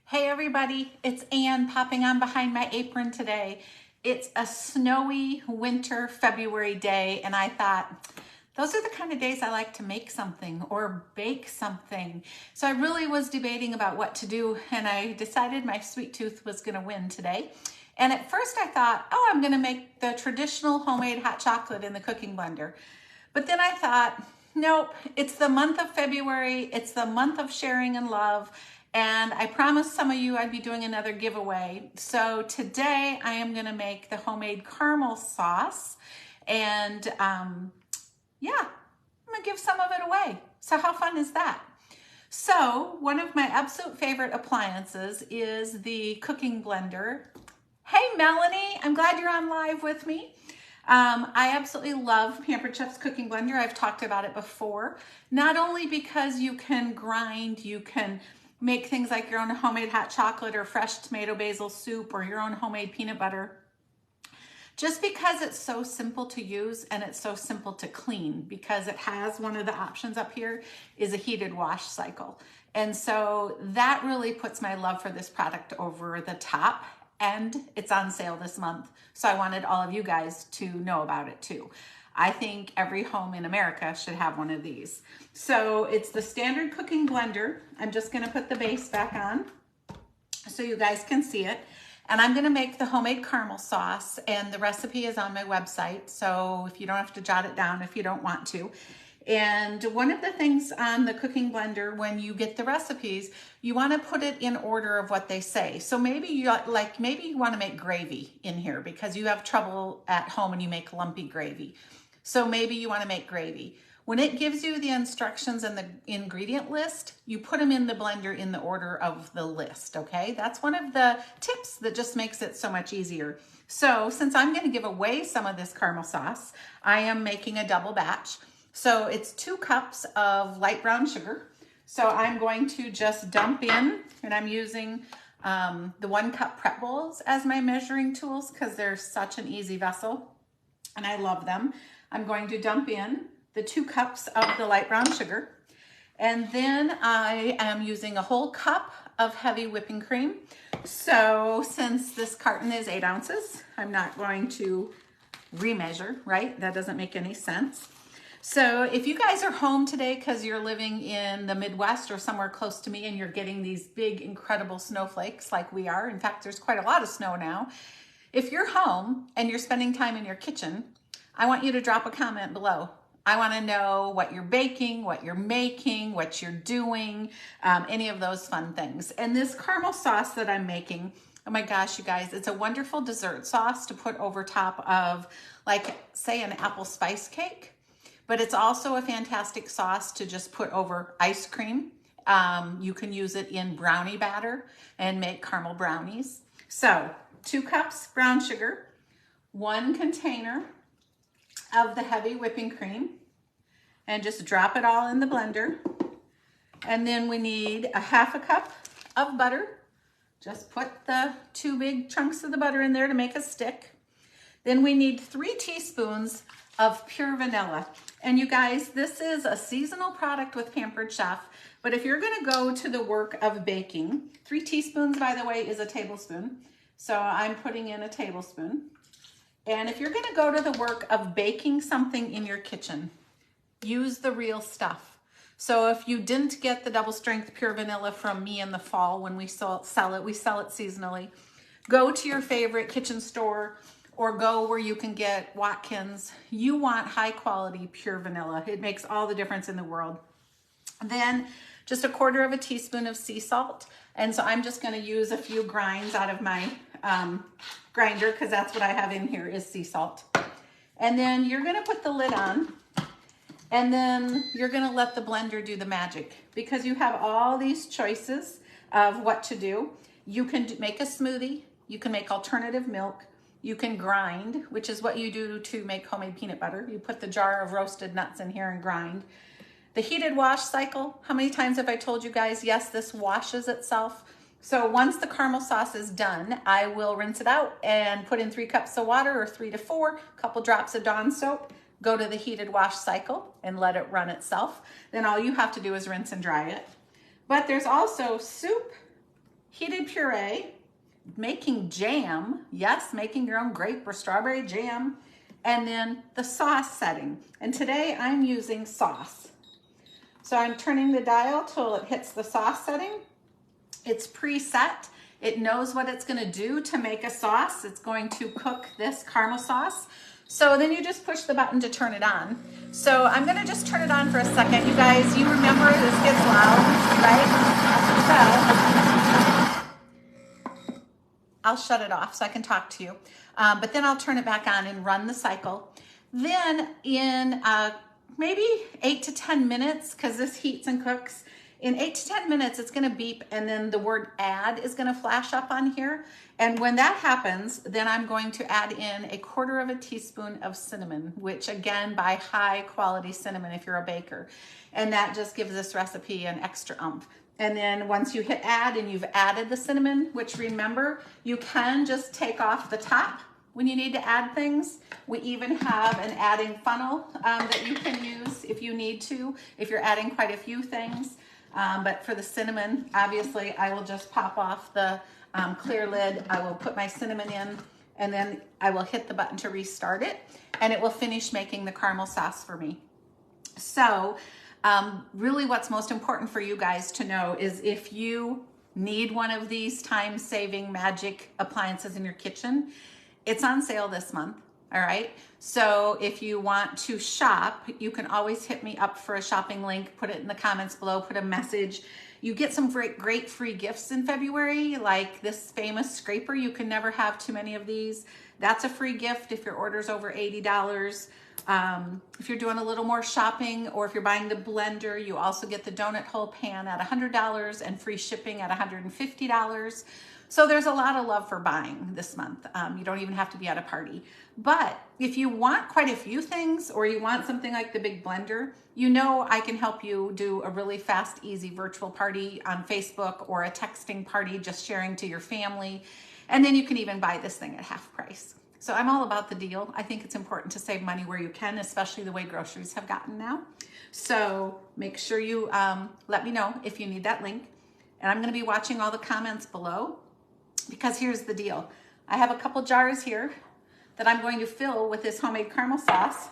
Hey everybody, it's Ann popping on behind my apron today. It's a snowy winter February day, and I thought those are the kind of days I like to make something or bake something. So I really was debating about what to do, and I decided my sweet tooth was going to win today. And at first I thought, oh, I'm going to make the traditional homemade hot chocolate in the cooking blender. But then I thought, nope, it's the month of February, it's the month of sharing and love. And I promised some of you I'd be doing another giveaway. So today I am gonna make the homemade caramel sauce. And yeah, I'm gonna give some of it away. So how fun is that? So one of my absolute favorite appliances is the cooking blender. Hey Melanie, I'm glad you're on live with me. I absolutely love Pampered Chef's cooking blender. I've talked about it before. Not only because you can grind, you can make things like your own homemade hot chocolate or fresh tomato basil soup or your own homemade peanut butter. Just because it's so simple to use and it's so simple to clean, because it has one of the options up here is a heated wash cycle. And so that really puts my love for this product over the top, and it's on sale this month. So I wanted all of you guys to know about it too. I think every home in America should have one of these. So it's the standard cooking blender. I'm just gonna put the base back on so you guys can see it. And I'm gonna make the homemade caramel sauce, and the recipe is on my website. So if you don't have to jot it down if you don't want to. And one of the things on the cooking blender, when you get the recipes, you want to put it in order of what they say. So maybe you want to make gravy in here because you have trouble at home and you make lumpy gravy. So maybe you want to make gravy. When it gives you the instructions and the ingredient list, you put them in the blender in the order of the list, okay? That's one of the tips that just makes it so much easier. So since I'm going to give away some of this caramel sauce, I am making a double batch. So it's 2 cups of light brown sugar. So I'm going to just dump in, and I'm using the 1 cup prep bowls as my measuring tools because they're such an easy vessel and I love them. I'm going to dump in the 2 cups of the light brown sugar. And then I am using a whole cup of heavy whipping cream. So since this carton is 8 ounces, I'm not going to remeasure, right? That doesn't make any sense. So if you guys are home today because you're living in the Midwest or somewhere close to me and you're getting these big, incredible snowflakes like we are, in fact, there's quite a lot of snow now. If you're home and you're spending time in your kitchen, I want you to drop a comment below. I want to know what you're baking, what you're making, what you're doing, any of those fun things. And this caramel sauce that I'm making, oh my gosh, you guys, it's a wonderful dessert sauce to put over top of, like, say, an apple spice cake. But it's also a fantastic sauce to just put over ice cream. You can use it in brownie batter and make caramel brownies. So 2 cups brown sugar, 1 container of the heavy whipping cream, and just drop it all in the blender. And then we need a 1/2 cup of butter. Just put the 2 big chunks of the butter in there to make a stick. Then we need 3 teaspoons of pure vanilla. And you guys, this is a seasonal product with Pampered Chef, but if you're gonna go to the work of baking, 3 teaspoons, by the way, is a tablespoon. So I'm putting in a tablespoon. And if you're gonna go to the work of baking something in your kitchen, use the real stuff. So if you didn't get the double strength pure vanilla from me in the fall when we sell it, we sell it seasonally, go to your favorite kitchen store or go where you can get Watkins. You want high quality pure vanilla. It makes all the difference in the world. Then just 1/4 teaspoon of sea salt. And so I'm just gonna use a few grinds out of my grinder because that's what I have in here is sea salt. And then you're gonna put the lid on, and then you're gonna let the blender do the magic because you have all these choices of what to do. You can make a smoothie, you can make alternative milk, you can grind, which is what you do to make homemade peanut butter. You put the jar of roasted nuts in here and grind. The heated wash cycle, how many times have I told you guys, yes, this washes itself. So once the caramel sauce is done, I will rinse it out and put in 3 cups of water or 3 to 4, a couple drops of Dawn soap, go to the heated wash cycle and let it run itself. Then all you have to do is rinse and dry it. But there's also soup, heated puree, making jam, yes, making your own grape or strawberry jam, and then the sauce setting. And today I'm using sauce. So I'm turning the dial till it hits the sauce setting. It's preset. It knows what it's gonna do to make a sauce. It's going to cook this caramel sauce. So then you just push the button to turn it on. So I'm gonna just turn it on for a second. You guys, you remember this gets loud, right? So I'll shut it off so I can talk to you. But then I'll turn it back on and run the cycle. Then in maybe 8 to 10 minutes, because this heats and cooks, in 8 to 10 minutes, it's gonna beep and then the word add is gonna flash up on here. And when that happens, then I'm going to add in 1/4 teaspoon of cinnamon, which again, buy high quality cinnamon if you're a baker. And that just gives this recipe an extra oomph. And then once you hit add and you've added the cinnamon, which remember, you can just take off the top when you need to add things. We even have an adding funnel that you can use if you need to, if you're adding quite a few things. But for the cinnamon, obviously, I will just pop off the clear lid. I will put my cinnamon in, and then I will hit the button to restart it, and it will finish making the caramel sauce for me. So really what's most important for you guys to know is if you need one of these time-saving magic appliances in your kitchen, it's on sale this month. All right. So if you want to shop, you can always hit me up for a shopping link, put it in the comments below, put a message. You get some great free gifts in February, like this famous scraper. You can never have too many of these. That's a free gift if your order's over $80. If you're doing a little more shopping, or if you're buying the blender, you also get the donut hole pan at $100 and free shipping at $150. So there's a lot of love for buying this month. You don't even have to be at a party. But if you want quite a few things, or you want something like the big blender, you know I can help you do a really fast, easy virtual party on Facebook, or a texting party just sharing to your family. And then you can even buy this thing at half price. So I'm all about the deal. I think it's important to save money where you can, especially the way groceries have gotten now. So make sure you let me know if you need that link. And I'm gonna be watching all the comments below, because here's the deal. I have a couple jars here that I'm going to fill with this homemade caramel sauce.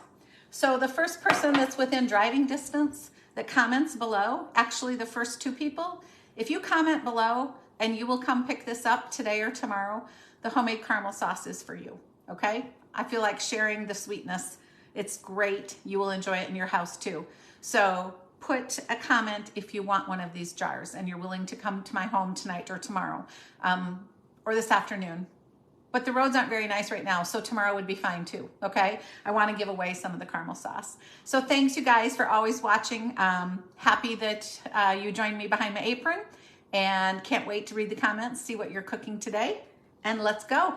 So the first person that's within driving distance that comments below, actually the first 2 people, if you comment below and you will come pick this up today or tomorrow, the homemade caramel sauce is for you, okay? I feel like sharing the sweetness. It's great. You will enjoy it in your house too. So put a comment if you want one of these jars and you're willing to come to my home tonight or tomorrow, or this afternoon. But the roads aren't very nice right now, so tomorrow would be fine too, okay? I wanna give away some of the caramel sauce. So thanks you guys for always watching. Happy that you joined me behind my apron, and can't wait to read the comments, see what you're cooking today, and let's go.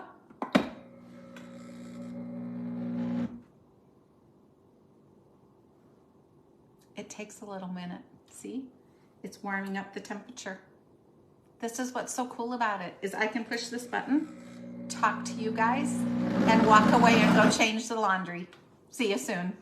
It takes a little minute, see? It's warming up the temperature. This is what's so cool about it, is I can push this button, talk to you guys, and walk away and go change the laundry. See you soon.